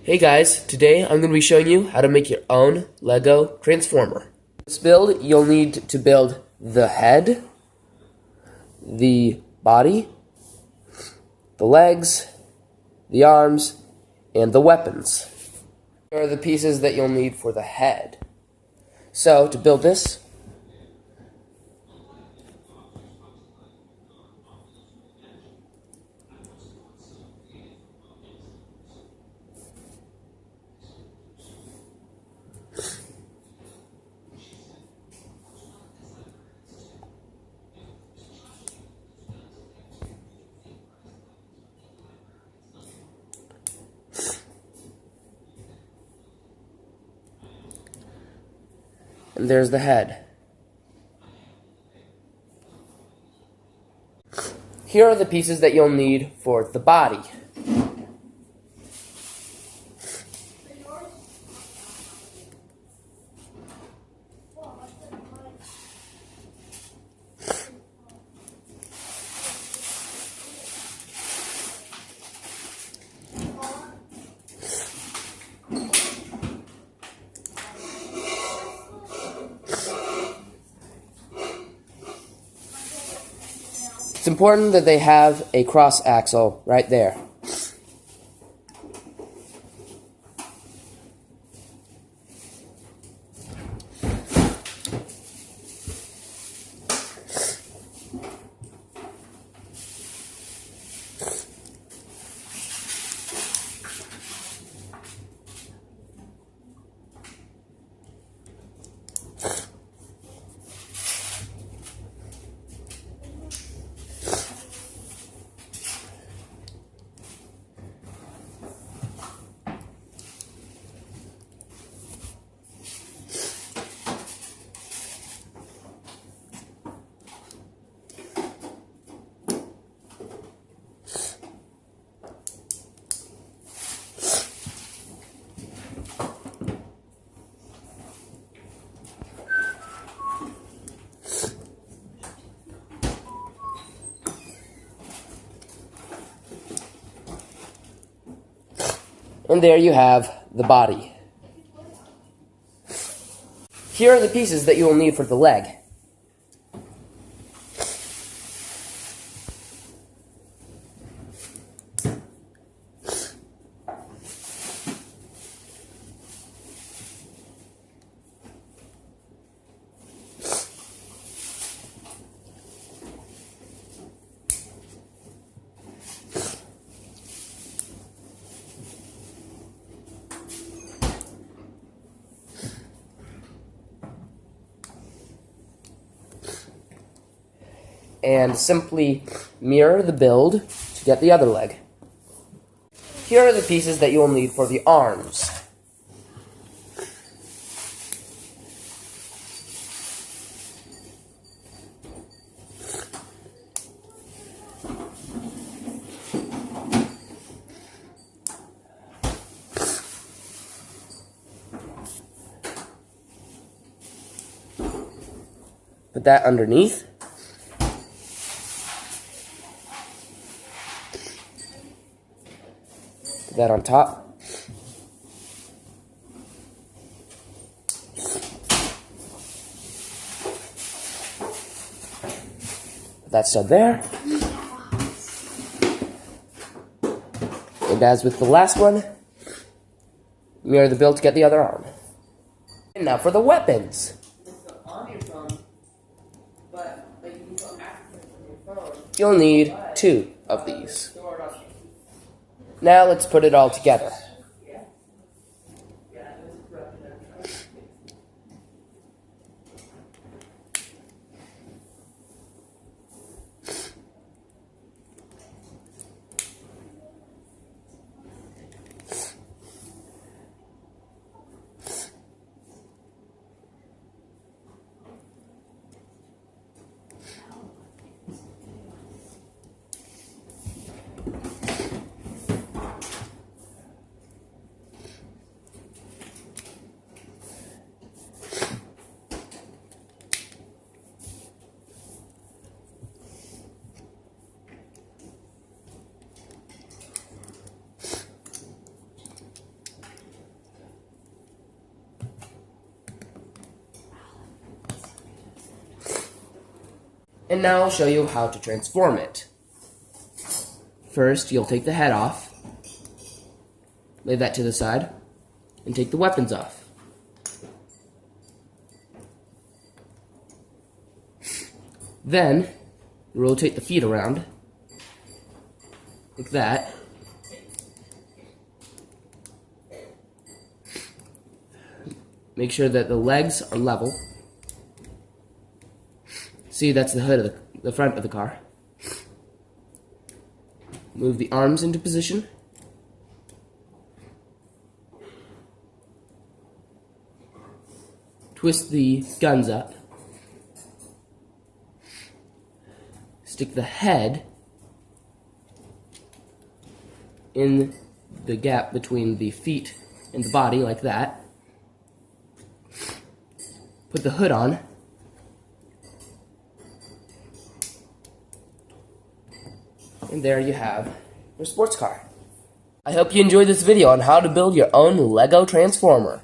Hey guys, today I'm going to be showing you how to make your own Lego Transformer. For this build, you'll need to build the head, the body, the legs, the arms, and the weapons. Here are the pieces that you'll need for the head. So, to build this, and there's the head. Here are the pieces that you'll need for the body. It's important that they have a cross axle right there. And there you have the body. Here are the pieces that you will need for the leg. And simply mirror the build to get the other leg. Here are the pieces that you will need for the arms. Put that underneath. Put that on top. Put that stud there. And as with the last one, mirror the build to get the other arm. And now for the weapons. You'll need 2 of these. Now let's put it all together. And now I'll show you how to transform it. First, you'll take the head off, lay that to the side, and take the weapons off. Then, rotate the feet around, like that. Make sure that the legs are level. See, that's the hood of the front of the car. Move the arms into position. Twist the guns up. Stick the head in the gap between the feet and the body, like that. Put the hood on. And there you have your sports car. I hope you enjoyed this video on how to build your own Lego Transformer.